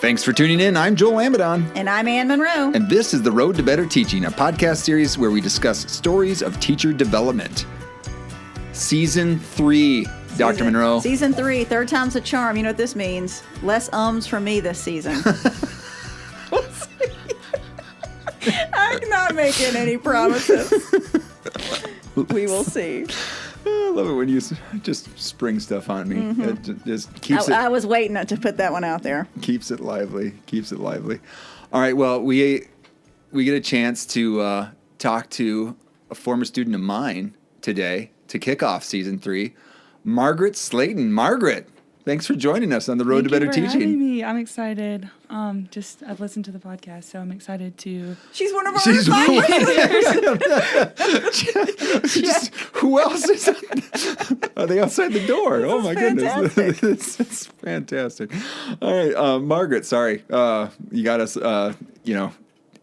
Thanks for tuning in. I'm Joel Amadon. And I'm Ann Monroe. And this is The Road to Better Teaching, a podcast series where we discuss stories of teacher development. Season 3, Dr. Monroe. Season 3, third time's a charm. You know what this means? Less ums from me this season. I'm not making any promises. We will see. I love it when you just spring stuff on me. Mm-hmm. It just keeps I was waiting to put that one out there. Keeps it lively. Keeps it lively. All right. Well, we get a chance to talk to a former student of mine today to kick off season 3, Margaret Slaton. Margaret, thanks for joining us on the Road to Better Teaching. Thank you for having me. I'm excited. I've listened to the podcast, so I'm excited to. She's one of our listeners. Who else is? Are they outside the door? Oh my fantastic. goodness, it's fantastic. All right, Margaret. Sorry, you got us.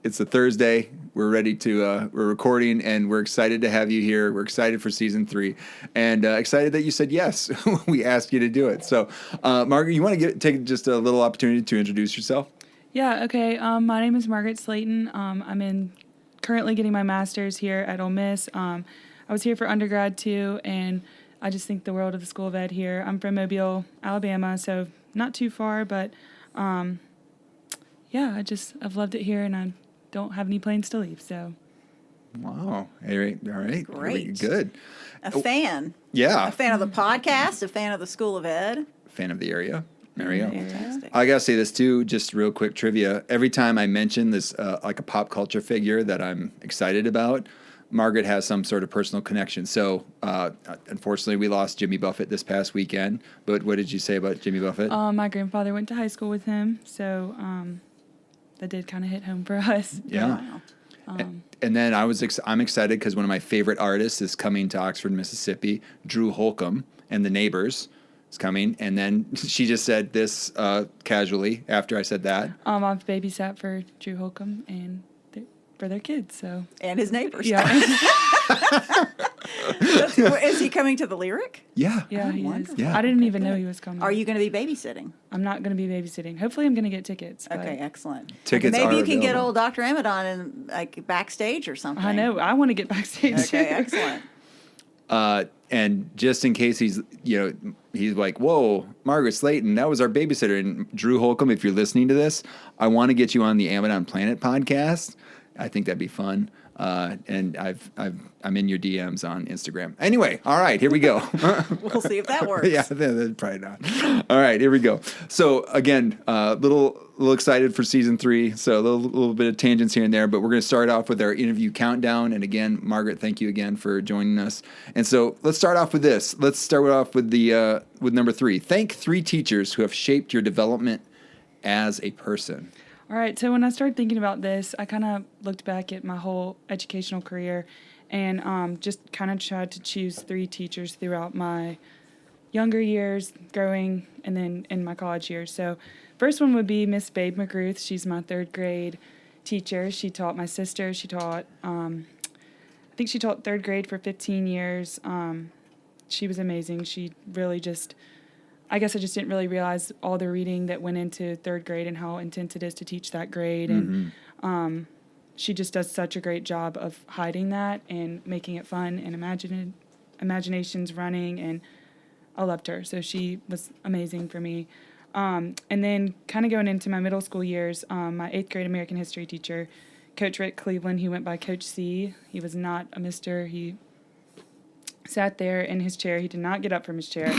It's a Thursday. We're ready to, we're recording, and we're excited to have you here. We're excited for season 3, and excited that you said yes. We asked you to do it. So, Margaret, you want to take just a little opportunity to introduce yourself? Yeah, okay. My name is Margaret Slaton. I'm currently getting my master's here at Ole Miss. I was here for undergrad, too, and I just think the world of the School of Ed here. I'm from Mobile, Alabama, so not too far, but, I've loved it here, and I don't have any plans to leave, so. Wow. All right. Great. Good. A fan. Yeah. A fan of the podcast, a fan of the School of Ed. Fan of the area. There we go. Fantastic. I got to say this, too, just real quick trivia. Every time I mention this, like a pop culture figure that I'm excited about, Margaret has some sort of personal connection. So, unfortunately, we lost Jimmy Buffett this past weekend. But what did you say about Jimmy Buffett? My grandfather went to high school with him, so that did kind of hit home for us. Yeah. And then I'm excited because one of my favorite artists is coming to Oxford, Mississippi. Drew Holcomb and the Neighbors is coming. And then she just said this casually after I said that. I've babysat for Drew Holcomb and for their kids, so. And his neighbors. Yeah. Is he coming to the Lyric? Yeah. Yeah, he is. wonderful. Yeah. I didn't even know he was coming. Are you going to be babysitting? I'm not going to be babysitting. Hopefully, I'm going to get tickets. But Okay, excellent. Tickets Maybe are you can get available. old Dr. Amadon in like backstage or something. I know. I want to get backstage. Okay, excellent. And just in case he's like, whoa, Margaret Slaton, that was our babysitter. And Drew Holcomb, if you're listening to this, I want to get you on the Amadon Planet podcast. I think that'd be fun. And I'm in your DMs on Instagram. Anyway, all right, here we go. We'll see if that works. Yeah, probably not. All right, here we go. So again, little excited for season 3. So a little bit of tangents here and there, but we're going to start off with our interview countdown. And again, Margaret, thank you again for joining us. And so let's start off with this. Let's start off with with number 3. Thank 3 teachers who have shaped your development as a person. All right, so when I started thinking about this, I kind of looked back at my whole educational career and just kind of tried to choose 3 teachers throughout my younger years, growing, and then in my college years. So first one would be Miss Babe McGruth. She's my 3rd grade teacher. She taught my sister. She taught, I think she taught 3rd grade for 15 years. She was amazing. She really I guess I just didn't really realize all the reading that went into 3rd grade and how intense it is to teach that grade. And she just does such a great job of hiding that and making it fun and imaginations running. And I loved her. So she was amazing for me. And then kind of going into my middle school years, my 8th grade American history teacher, Coach Rick Cleveland, he went by Coach C. He was not a mister. He sat there in his chair. He did not get up from his chair.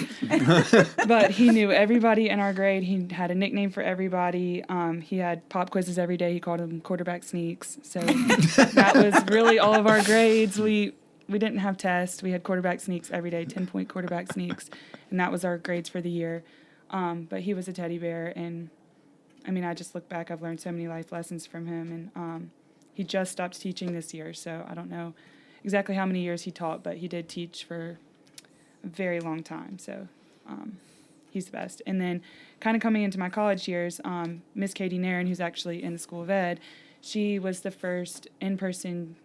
But he knew everybody in our grade. He had a nickname for everybody. He had pop quizzes every day. He called them quarterback sneaks. So that was really all of our grades. We didn't have tests. We had quarterback sneaks every day, 10-point quarterback sneaks. And that was our grades for the year. But he was a teddy bear. And, I mean, I just look back. I've learned so many life lessons from him. And he just stopped teaching this year, so I don't know exactly how many years he taught, but he did teach for a very long time. So he's the best. And then kind of coming into my college years, Miss Katie Nairn, who's actually in the School of Ed, she was the first in-person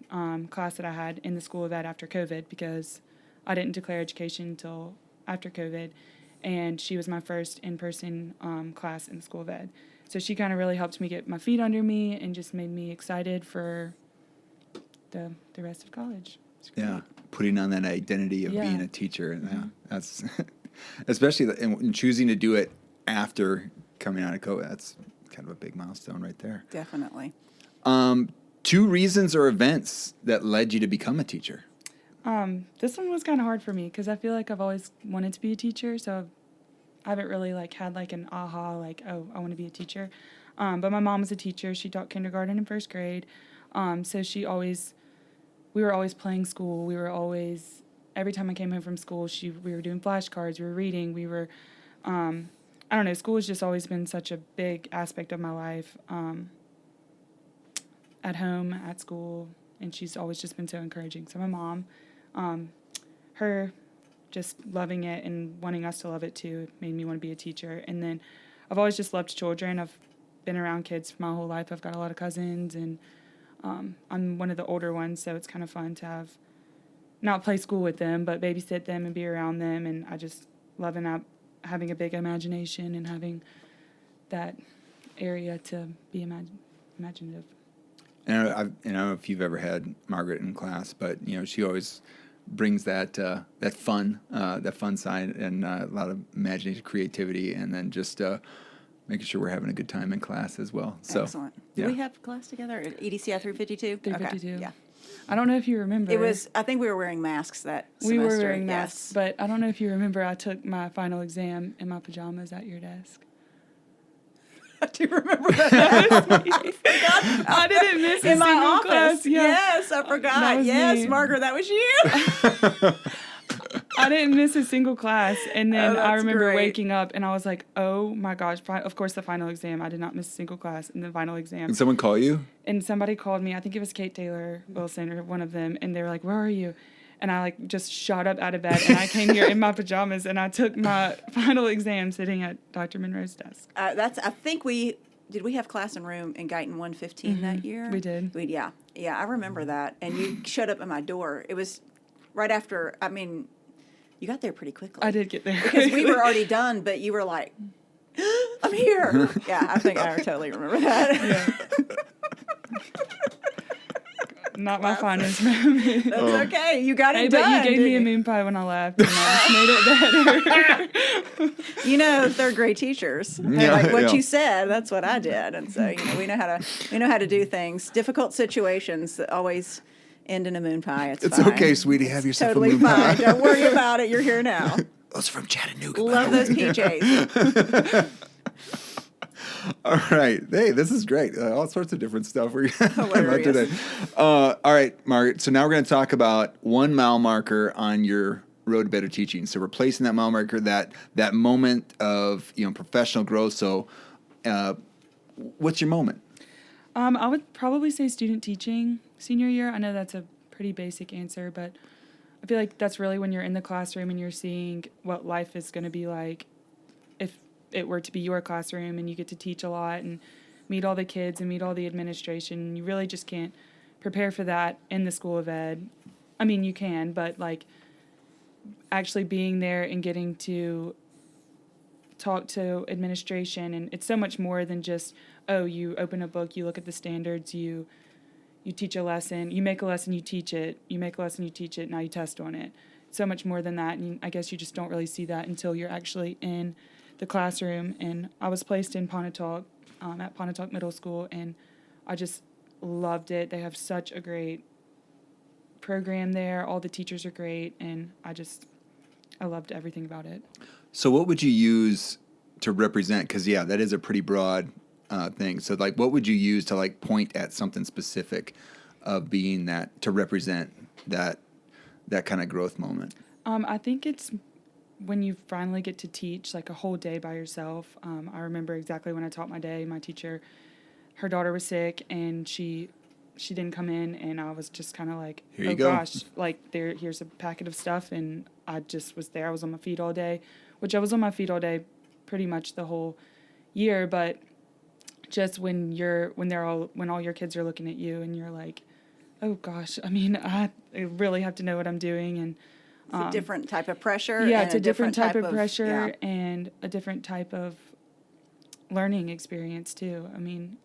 class that I had in the School of Ed after COVID because I didn't declare education until after COVID. And she was my first in-person class in the School of Ed. So she kind of really helped me get my feet under me and just made me excited for the rest of college. Yeah, putting on that identity of Yeah. being a teacher. And that's especially in choosing to do it after coming out of COVID. That's kind of a big milestone right there. Definitely. 2 reasons or events that led you to become a teacher. This one was kind of hard for me because I feel like I've always wanted to be a teacher, so I haven't really like had like an aha like, oh, I want to be a teacher. But my mom was a teacher. She taught kindergarten and first grade. So we were always playing school. We were always, every time I came home from school, we were doing flashcards, we were reading, we were, I don't know, school has just always been such a big aspect of my life, at home, at school, and she's always just been so encouraging. So my mom, her just loving it and wanting us to love it too made me want to be a teacher. And then I've always just loved children. I've been around kids my whole life. I've got a lot of cousins, and I'm one of the older ones, so it's kind of fun to have, not play school with them, but babysit them and be around them. And I just love having a big imagination and having that area to be imaginative. And I don't know if you've ever had Margaret in class, but she always brings that fun side and a lot of imagination, creativity, and then just making sure we're having a good time in class as well. So, excellent. Did we have class together at EDCI 352? 352. Okay. Yeah. I don't know if you remember. I think we were wearing masks that semester. We were wearing masks, yes. but I don't know if you remember, I took my final exam in my pajamas at your desk. I do remember that. I didn't miss a in my single office. class. Yeah. Yes, I forgot. was Yes, me. Margaret, that was you. I didn't miss a single class, and then I that's remember great. waking up and I was like, "Oh my gosh!" Of course, the final exam. I did not miss a single class in the final exam. Did someone call you? And somebody called me. I think it was Kate Taylor Wilson or one of them, and they were like, "Where are you?" And I like just shot up out of bed, and I came here in my pajamas, and I took my final exam sitting at Dr. Monroe's desk. I think did we have class and room in Guyton 115 that year? We did. Yeah, I remember that. And you showed up at my door. It was right after. I mean, you got there pretty quickly. I did get there because we were already done, but you were like, "I'm here." Yeah, I think I totally remember that. Yeah. Not my finest moment. That's okay. You got it Hey, done. but you gave me a didn't moon pie when I left, and I just made it better. you? You know, third grade teachers. Yeah, Like what yeah. you said, that's what I did, and so we know how to do things. Difficult situations that always end in a moon pie. It's fine. okay, sweetie. Have yourself Totally a moon fine. pie. Don't worry about it. You're here now. Those are from Chattanooga. Love those PJs. All right. Hey, this is great. All sorts of different stuff we're talking about Hilarious. today. All right, Margaret. So now we're going to talk about 1 mile marker on your road to better teaching. So replacing that mile marker, that moment of professional growth. So, what's your moment? I would probably say student teaching senior year. I know that's a pretty basic answer, but I feel like that's really when you're in the classroom and you're seeing what life is going to be like if it were to be your classroom, and you get to teach a lot and meet all the kids and meet all the administration. You really just can't prepare for that in the School of Ed. I mean, you can, but like actually being there and getting to talk to administration, and it's so much more than just, oh, you open a book, you look at the standards, you teach a lesson, you make a lesson, you teach it, you make a lesson, you teach it, now you test on it. So much more than that, and I guess you just don't really see that until you're actually in the classroom. And I was placed in Pontotoc, at Pontotoc Middle School, and I just loved it. They have such a great program there. All the teachers are great, and I loved everything about it. So what would you use to represent? Because, that is a pretty broad thing. So, like, what would you use to, like, point at something specific of being that, to represent that kind of growth moment? I think it's when you finally get to teach, like, a whole day by yourself. I remember exactly when I taught my day. My teacher, her daughter was sick, and she didn't come in, and I was just kind of like, Here you oh go. gosh, like, here's a packet of stuff, and I just was there. I was on my feet all day, which I was on my feet all day pretty much the whole year, but just when all your kids are looking at you, and you're like, oh gosh, I mean, I really have to know what I'm doing. And It's a different type of pressure. yeah, and it's a different type of pressure, yeah. and a different type of learning experience too. I mean,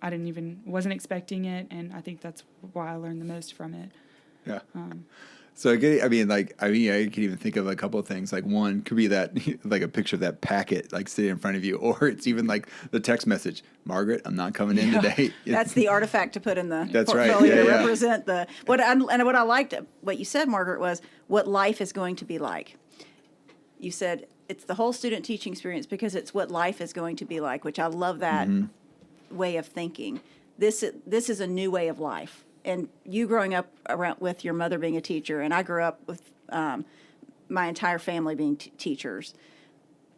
wasn't expecting it, and I think that's why I learned the most from it. Yeah. So I could even think of a couple of things. Like one could be that, like a picture of that packet, like sitting in front of you, or it's even like the text message, Margaret, I'm not coming in today. That's the artifact to put in the That's right. portfolio to Yeah. represent what I liked, what you said, Margaret, was what life is going to be like. You said it's the whole student teaching experience because it's what life is going to be like, which I love that way of thinking. This is a new way of life. And you growing up around with your mother being a teacher, and I grew up with my entire family being teachers.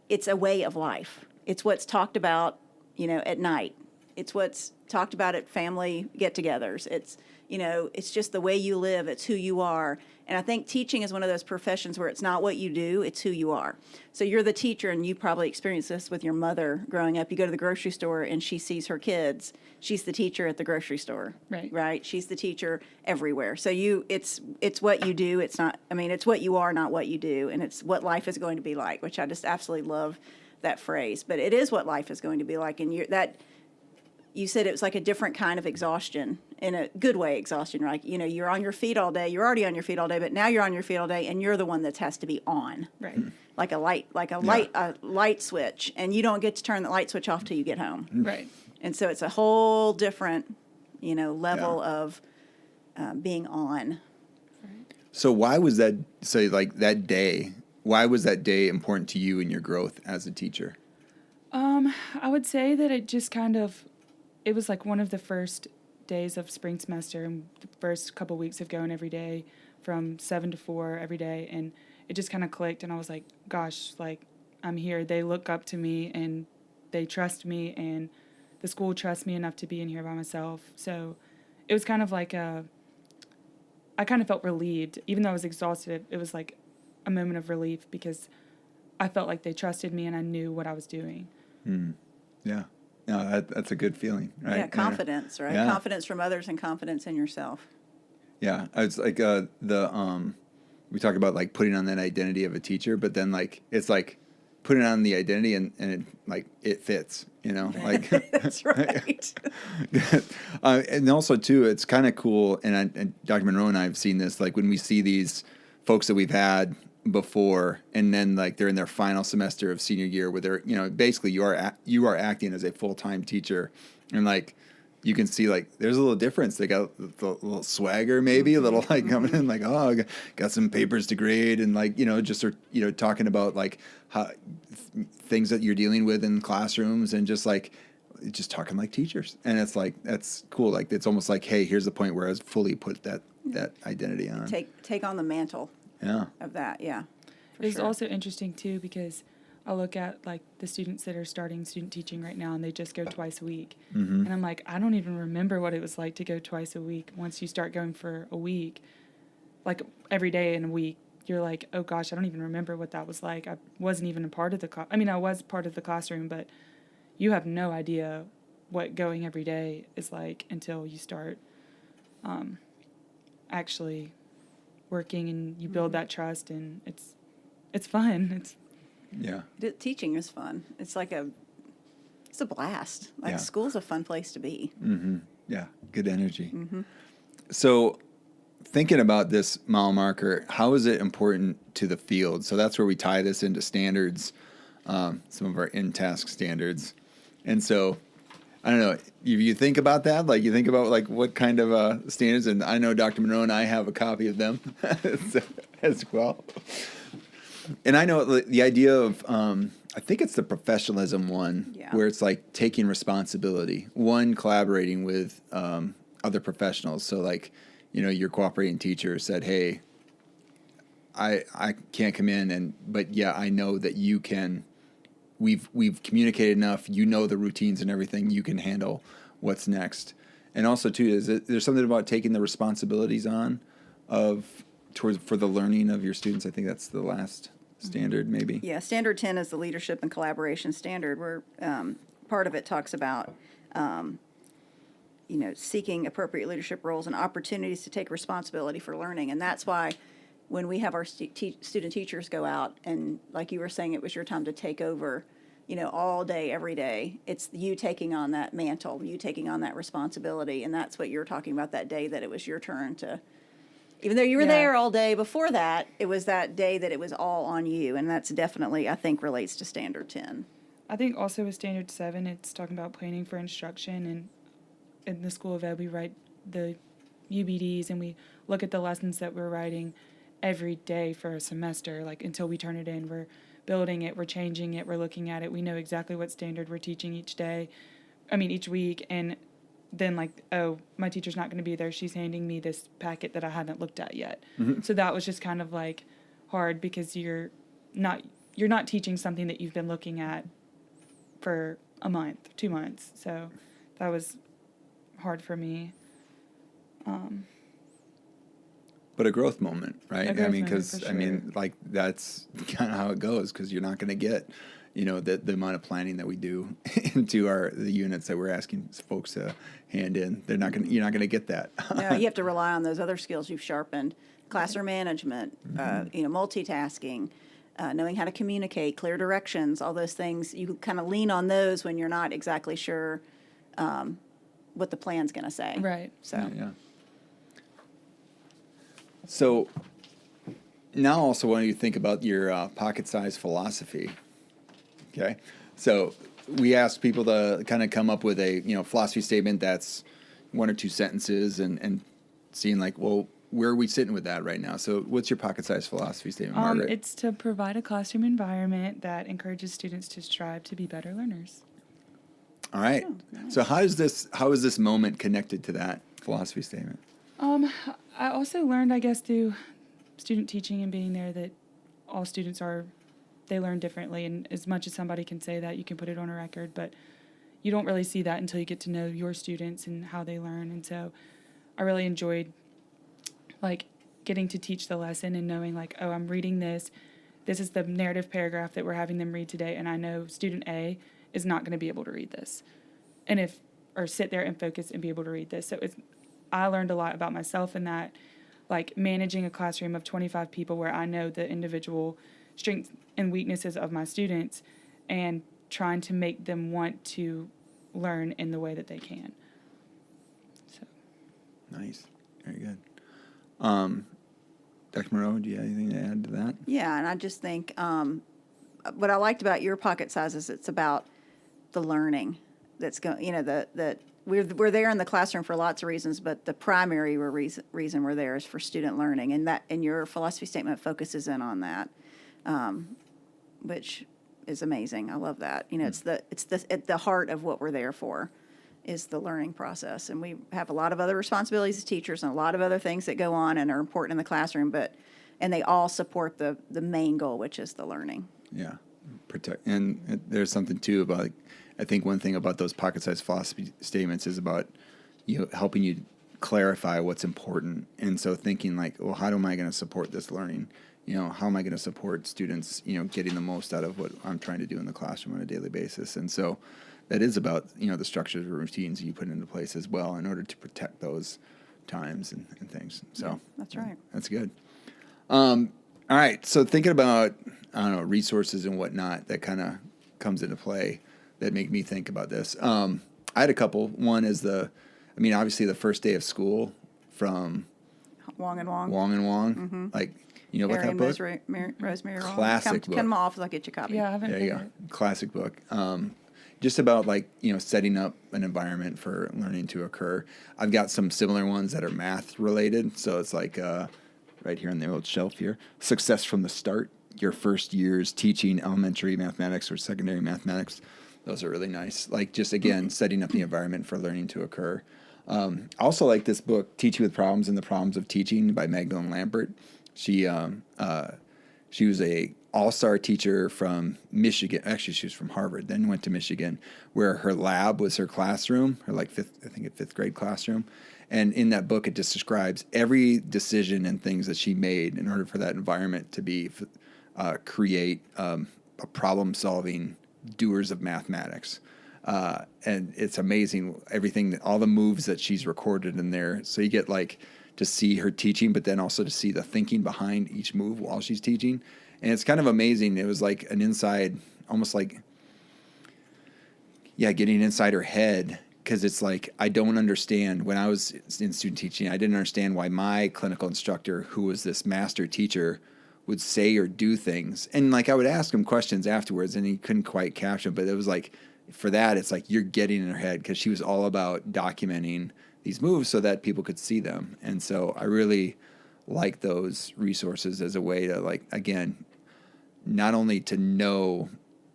It's a way of life. It's what's talked about, at night. It's what's talked about at family get-togethers. It's just the way you live. It's who you are. And I think teaching is one of those professions where it's not what you do, it's who you are. So you're the teacher, and you probably experienced this with your mother growing up. You go to the grocery store, and she sees her kids. She's the teacher at the grocery store. Right? She's the teacher everywhere. So it's what you do. It's not, it's what you are, not what you do. And it's what life is going to be like, which I just absolutely love that phrase. But it is what life is going to be like. And you said it was like a different kind of exhaustion, in a good way exhaustion, right? You're on your feet all day. You're already on your feet all day, but now you're on your feet all day, and you're the one that has to be on. Right. Like a light switch, and you don't get to turn the light switch off till you get home. Right. And so it's a whole different, level of being on. So why was that, that day, why was that day important to you in your growth as a teacher? I would say that it just it was like one of the first days of spring semester, and the first couple weeks of going every day from 7 to 4 every day, and it just kind of clicked, and I was like, gosh, I'm here. They look up to me, and they trust me, and the school trusts me enough to be in here by myself. So it was kind of like I kind of felt relieved. Even though I was exhausted, it was like a moment of relief because I felt like they trusted me and I knew what I was doing. Yeah. No, that's a good feeling, right? Yeah, confidence, right? Yeah. Confidence from others and confidence in yourself. Yeah, it's like we talk about like putting on that identity of a teacher, but then it's like putting on the identity and it fits, like That's right. and also too, it's kind of cool. And Dr. Monroe and I have seen this, like when we see these folks that we've had before, and then they're in their final semester of senior year, where they're basically you are acting as a full-time teacher, and you can see there's a little difference. They got the little swagger, maybe a little coming in oh, I got some papers to grade, and just talking about how things that you're dealing with in classrooms, and just talking like teachers. And it's that's cool. It's almost hey, here's the point where I was fully put that identity on. Take on the mantle. Yeah. Of that, yeah. It's also interesting too because I look at the students that are starting student teaching right now, and they just go twice a week, and I'm like, I don't even remember what it was like to go twice a week. Once you start going for a week, every day in a week, you're like, oh gosh, I don't even remember what that was like. I wasn't even a part of I was part of the classroom, but you have no idea what going every day is like until you start actually working, and you build that trust, and it's fun. Yeah. Teaching is fun. It's it's a blast. Yeah. School's a fun place to be. Mm-hmm. Yeah. Good energy. Mm-hmm. So thinking about this mile marker, how is it important to the field? So that's where we tie this into standards, some of our in-task standards. And so I don't know, if you think about that, you think about what kind of standards, and I know Dr. Monroe and I have a copy of them as well. And I know the idea of, I think it's the professionalism one, where it's taking responsibility, one, collaborating with other professionals. So your cooperating teacher said, hey, I can't come in, but yeah, I know that you can. We've communicated enough. The routines and everything. You can handle what's next. And also too, there's something about taking the responsibilities on for the learning of your students. I think that's the last standard, maybe. Yeah, standard 10 is the leadership and collaboration standard, where part of it talks about seeking appropriate leadership roles and opportunities to take responsibility for learning. And that's why when we have our student teachers go out, and like you were saying, it was your time to take over all day, every day. It's you taking on that mantle, you taking on that responsibility. And that's what you're talking about that day that it was your turn to, even though you were Yeah. there all day before that, it was that day that it was all on you. And that's definitely, I think, relates to Standard 10. I think also with Standard 7, it's talking about planning for instruction. And in the School of Ed, we write the UBDs and we look at the lessons that we're writing every day for a semester, like until we turn it in. We're building it, we're changing it, we're looking at it. We know exactly what standard we're teaching each week. And then like, oh, my teacher's not going to be there. She's handing me this packet that I haven't looked at yet. Mm-hmm. So that was just kind of like hard because you're not teaching something that you've been looking at for a month, 2 months. So that was hard for me. But a growth moment, right? A growth moment, Because for sure. like that's kind of how it goes. Because you're not going to get, the amount of planning that we do into the units that we're asking folks to hand in. You're not going to get that. No, you have to rely on those other skills you've sharpened: classroom management, multitasking, knowing how to communicate, clear directions, all those things. You kind of lean on those when you're not exactly sure what the plan's going to say. Right. So. Yeah. So now also when you think about your pocket-sized philosophy, okay? So we asked people to kind of come up with a, philosophy statement that's 1 or 2 sentences and seeing like, well, where are we sitting with that right now? So what's your pocket-sized philosophy statement, Margaret? It's to provide a classroom environment that encourages students to strive to be better learners. All right. Oh, nice. So how is this moment connected to that philosophy statement? I also learned, I guess, through student teaching and being there that all students they learn differently. And as much as somebody can say that, you can put it on a record, but you don't really see that until you get to know your students and how they learn. And so I really enjoyed, like, getting to teach the lesson and knowing, like, oh, I'm reading this. This is the narrative paragraph that we're having them read today, and I know student A is not going to be able to read this. Or sit there and focus and be able to read this. So I learned a lot about myself in that, like managing a classroom of 25 people where I know the individual strengths and weaknesses of my students and trying to make them want to learn in the way that they can. So. Nice. Very good. Dr. Moreau, do you have anything to add to that? Yeah, and I just think what I liked about your pocket size is it's about the learning that's going, that we're there in the classroom for lots of reasons, but the primary reason we're there is for student learning, and your philosophy statement focuses in on that, which is amazing. I love that. It's at the heart of what we're there for is the learning process, and we have a lot of other responsibilities as teachers and a lot of other things that go on and are important in the classroom, and they all support the main goal, which is the learning. Yeah, and there's something too about. I think one thing about those pocket-sized philosophy statements is about helping you clarify what's important, and so thinking like, well, how am I going to support this learning? How am I going to support students? Getting the most out of what I'm trying to do in the classroom on a daily basis, and so that is about the structures and routines you put into place as well in order to protect those times and things. So Yeah, that's right. That's good. All right, so thinking about resources and whatnot that kind of comes into play. That make me think about this. I had a couple. One is obviously the first day of school from Wong and Wong. Wong and Wong. Mm-hmm. Like, about Mary that book? Rosemary Wong. Classic book. Come off, I'll get you a copy. Yeah, I haven't There read you go. it. Classic book. Just about setting up an environment for learning to occur. I've got some similar ones that are math related. So it's like right here on the old shelf here. Success from the Start. Your first years teaching elementary mathematics or secondary mathematics. Those are really nice. Like just again, setting up the environment for learning to occur. I also like this book, Teaching with Problems and the Problems of Teaching by Magdalene Lampert. She was a all-star teacher from Michigan. Actually, she was from Harvard, then went to Michigan, where her lab was her classroom, her fifth grade classroom. And in that book, it just describes every decision and things that she made in order for that environment to be create a problem-solving doers of mathematics. And it's amazing all the moves that she's recorded in there. So you get to see her teaching, but then also to see the thinking behind each move while she's teaching. And it's kind of amazing. It was like an inside, almost like getting inside her head. Because it's like, I don't understand. When I was in student teaching, I didn't understand why my clinical instructor, who was this master teacher, would say or do things. And like, I would ask him questions afterwards, and he couldn't quite capture them. But it was like, for that, it's like you're getting in her head, because she was all about documenting these moves so that people could see them. And so I really like those resources as a way to, like, again, not only to know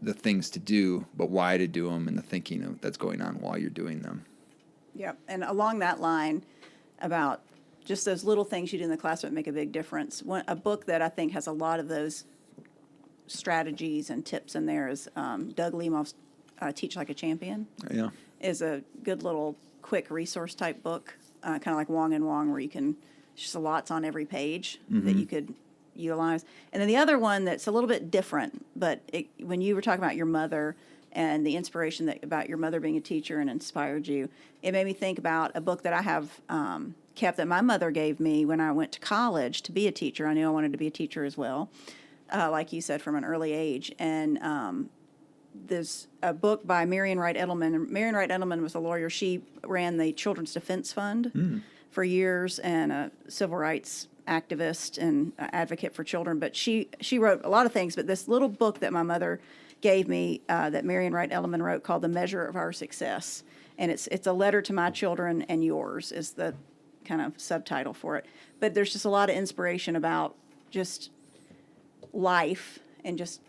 the things to do, but why to do them, and the thinking that's going on while you're doing them. Yep. And along that line, about just those little things you do in the classroom that make a big difference. A book that I think has a lot of those strategies and tips in there is Doug Lemoff's Teach Like a Champion. Yeah. Is a good little quick resource type book, kind of like Wong and Wong, where you can, just lots on every page that you could utilize. And then the other one that's a little bit different, but when you were talking about your mother and the inspiration about your mother being a teacher and inspired you, it made me think about a book that I have kept that my mother gave me when I went to college to be a teacher. I knew I wanted to be a teacher as well, like you said, from an early age. And there's a book by Marian Wright Edelman. Marian Wright Edelman was a lawyer. She ran the Children's Defense Fund for years, and a civil rights activist and advocate for children. But she wrote a lot of things, but this little book that my mother gave me that Marian Wright Edelman wrote, called The Measure of Our Success. And it's a letter to my children and yours is the kind of subtitle for it. But there's just a lot of inspiration about just life and just,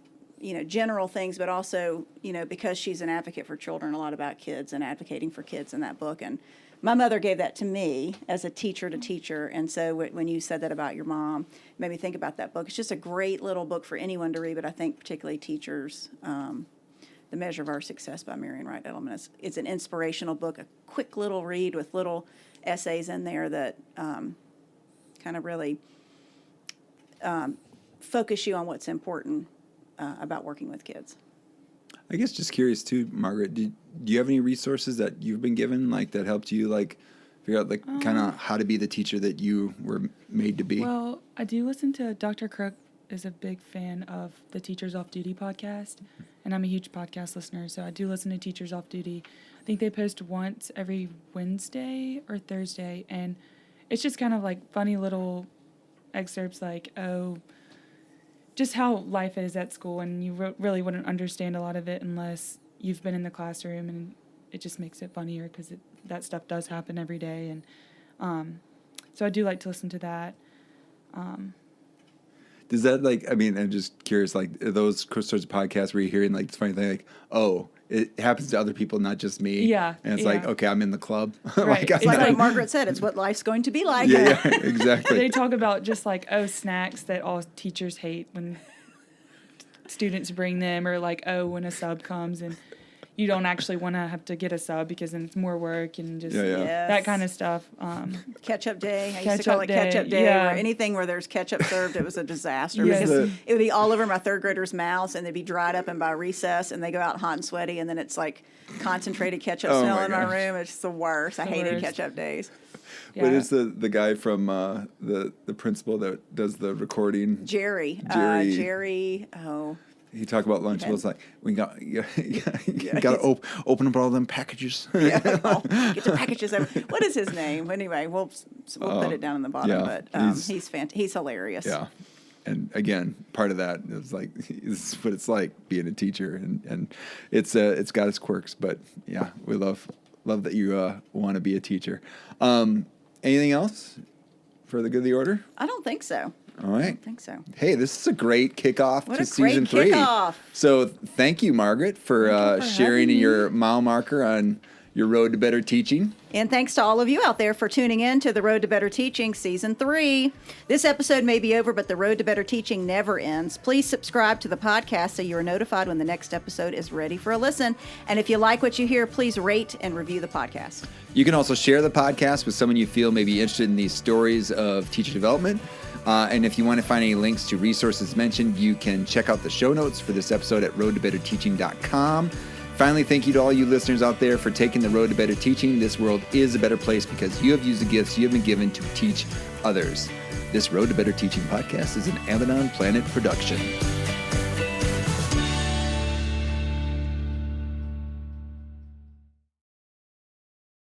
general things, but also, because she's an advocate for children, a lot about kids and advocating for kids in that book. And my mother gave that to me as a teacher to teacher. And so when you said that about your mom, it made me think about that book. It's just a great little book for anyone to read, but I think particularly teachers. The Measure of Our Success by Marian Wright Edelman. It's an inspirational book, a quick little read with little essays in there that kind of really focus you on what's important about working with kids. I guess just curious too, Margaret, do you have any resources that you've been given, like, that helped you, like, figure out, like, kind of how to be the teacher that you were made to be? Well, I do listen to Dr. Crook is a big fan of the Teachers Off Duty podcast, and I'm a huge podcast listener, so I do listen to Teachers Off Duty. I think they post once every Wednesday or Thursday, and it's just kind of like funny little excerpts like, just how life is at school, and you really wouldn't understand a lot of it unless you've been in the classroom, and it just makes it funnier because that stuff does happen every day, and so I do like to listen to that. Does that, like, I mean, I'm just curious, like, those sorts of podcasts where you're hearing, like, this funny thing, like, oh, it happens to other people, not just me. Yeah. And it's like, okay, I'm in the club. Right. It's like what Margaret said, it's what life's going to be like. Yeah, exactly. They talk about just like, snacks that all teachers hate when students bring them, or like, when a sub comes and you don't actually want to have to get a sub because then it's more work and just that kind of stuff. Ketchup day. I used to call it ketchup day. Yeah. Or anything where there's ketchup served, it was a disaster. Yes. Because it would be all over my third graders' mouths, and they'd be dried up, and by recess, and they go out hot and sweaty, and then it's like concentrated ketchup smell in my room. It's just the worst. I hated ketchup days. Yeah. What is the guy from the principal that does the recording? Jerry. He talked about lunch. Okay. It's like, we got to open up all them packages. Get the packages over. What is his name? Anyway, we'll put it down in the bottom. But he's hilarious. Yeah, and again, part of that is like, this is what it's like being a teacher, and it's got its quirks. But yeah, we love that you want to be a teacher. Anything else for the good of the order? I don't think so. All right. I don't think so. Hey, this is a great kickoff to season 3. Kickoff. So thank you, Margaret, for sharing your mile marker on your road to better teaching. And thanks to all of you out there for tuning in to The Road to Better Teaching Season 3. This episode may be over, but The Road to Better Teaching never ends. Please subscribe to the podcast so you are notified when the next episode is ready for a listen. And if you like what you hear, please rate and review the podcast. You can also share the podcast with someone you feel may be interested in these stories of teacher development. And if you want to find any links to resources mentioned, you can check out the show notes for this episode at roadtobetterteaching.com. Finally, thank you to all you listeners out there for taking the road to better teaching. This world is a better place because you have used the gifts you have been given to teach others. This Road to Better Teaching podcast is an Abaddon Planet production.